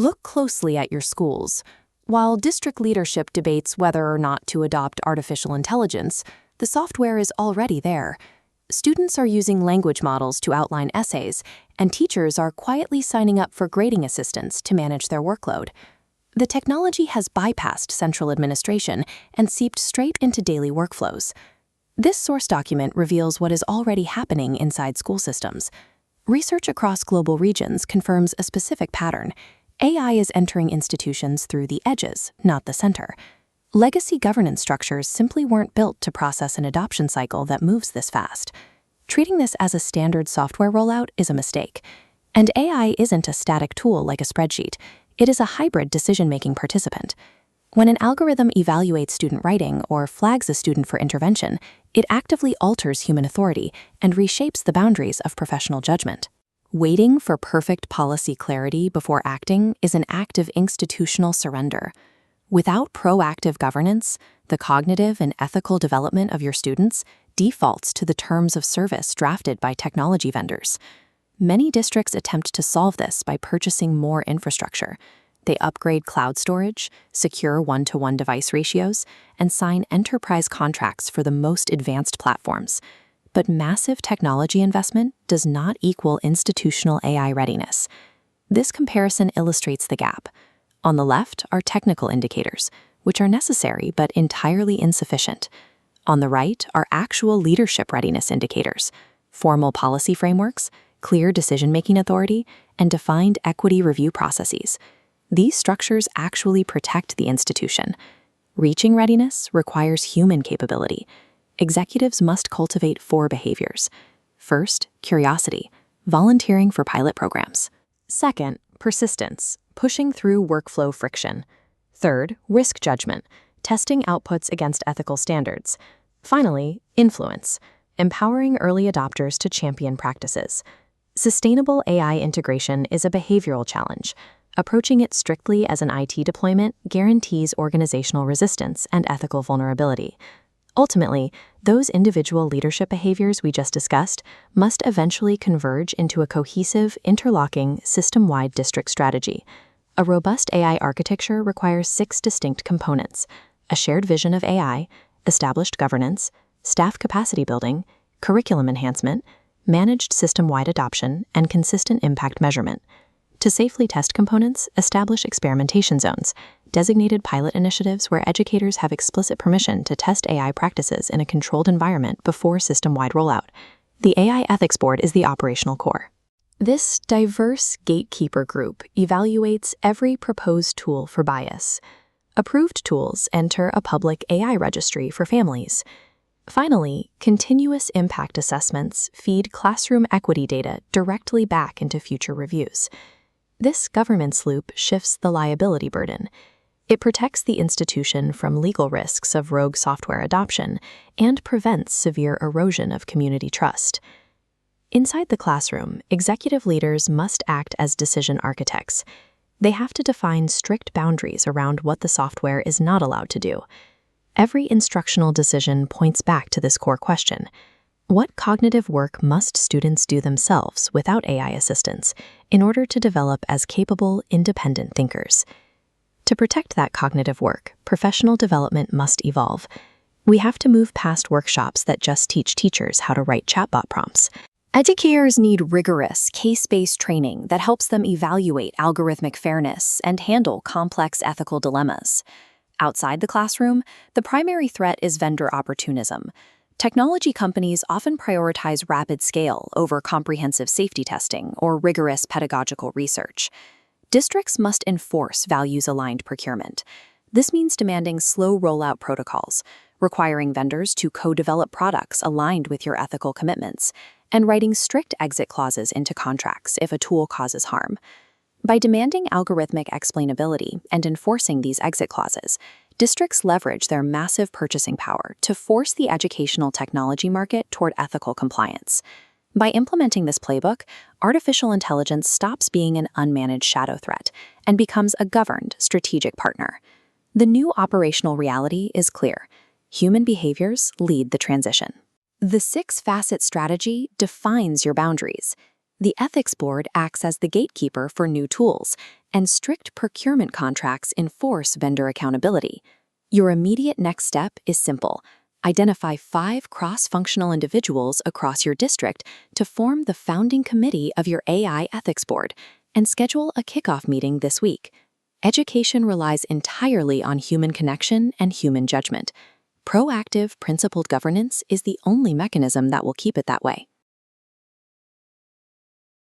Look closely at your schools. While district leadership debates whether or not to adopt artificial intelligence, the software is already there. Students are using language models to outline essays, and teachers are quietly signing up for grading assistants to manage their workload. The technology has bypassed central administration and seeped straight into daily workflows. This source document reveals what is already happening inside school systems. Research across global regions confirms a specific pattern. AI is entering institutions through the edges, not the center. Legacy governance structures simply weren't built to process an adoption cycle that moves this fast. Treating this as a standard software rollout is a mistake. And AI isn't a static tool like a spreadsheet. It is a hybrid decision-making participant. When an algorithm evaluates student writing or flags a student for intervention, it actively alters human authority and reshapes the boundaries of professional judgment. Waiting for perfect policy clarity before acting is an act of institutional surrender. Without proactive governance, the cognitive and ethical development of your students defaults to the terms of service drafted by technology vendors. Many districts attempt to solve this by purchasing more infrastructure. They upgrade cloud storage, secure one-to-one device ratios, and sign enterprise contracts for the most advanced platforms. But massive technology investment does not equal institutional AI readiness. This comparison illustrates the gap. On the left are technical indicators, which are necessary but entirely insufficient. On the right are actual leadership readiness indicators, formal policy frameworks, clear decision-making authority, and defined equity review processes. These structures actually protect the institution. Reaching readiness requires human capability. Executives must cultivate 4 behaviors. First, curiosity, volunteering for pilot programs. Second, persistence, pushing through workflow friction. Third, risk judgment, testing outputs against ethical standards. Finally, influence, empowering early adopters to champion practices. Sustainable AI integration is a behavioral challenge. Approaching it strictly as an IT deployment guarantees organizational resistance and ethical vulnerability. Ultimately, those individual leadership behaviors we just discussed must eventually converge into a cohesive, interlocking, system-wide district strategy. A robust AI architecture requires 6 distinct components: a shared vision of AI, established governance, staff capacity building, curriculum enhancement, managed system-wide adoption, and consistent impact measurement. To safely test components, establish experimentation zones, designated pilot initiatives where educators have explicit permission to test AI practices in a controlled environment before system-wide rollout. The AI Ethics Board is the operational core. This diverse gatekeeper group evaluates every proposed tool for bias. Approved tools enter a public AI registry for families. Finally, continuous impact assessments feed classroom equity data directly back into future reviews. This governance loop shifts the liability burden. It protects the institution from legal risks of rogue software adoption and prevents severe erosion of community trust. Inside the classroom, executive leaders must act as decision architects. They have to define strict boundaries around what the software is not allowed to do. Every instructional decision points back to this core question. What cognitive work must students do themselves without AI assistance in order to develop as capable, independent thinkers? To protect that cognitive work, professional development must evolve. We have to move past workshops that just teach teachers how to write chatbot prompts. Educators need rigorous, case-based training that helps them evaluate algorithmic fairness and handle complex ethical dilemmas. Outside the classroom, the primary threat is vendor opportunism. Technology companies often prioritize rapid scale over comprehensive safety testing or rigorous pedagogical research. Districts must enforce values-aligned procurement. This means demanding slow rollout protocols, requiring vendors to co-develop products aligned with your ethical commitments, and writing strict exit clauses into contracts if a tool causes harm. By demanding algorithmic explainability and enforcing these exit clauses, districts leverage their massive purchasing power to force the educational technology market toward ethical compliance. By implementing this playbook, artificial intelligence stops being an unmanaged shadow threat and becomes a governed, strategic partner. The new operational reality is clear. Human behaviors lead the transition. The 6-facet strategy defines your boundaries. The Ethics Board acts as the gatekeeper for new tools, and strict procurement contracts enforce vendor accountability. Your immediate next step is simple. Identify 5 cross-functional individuals across your district to form the founding committee of your AI Ethics Board, and schedule a kickoff meeting this week. Education relies entirely on human connection and human judgment. Proactive, principled governance is the only mechanism that will keep it that way.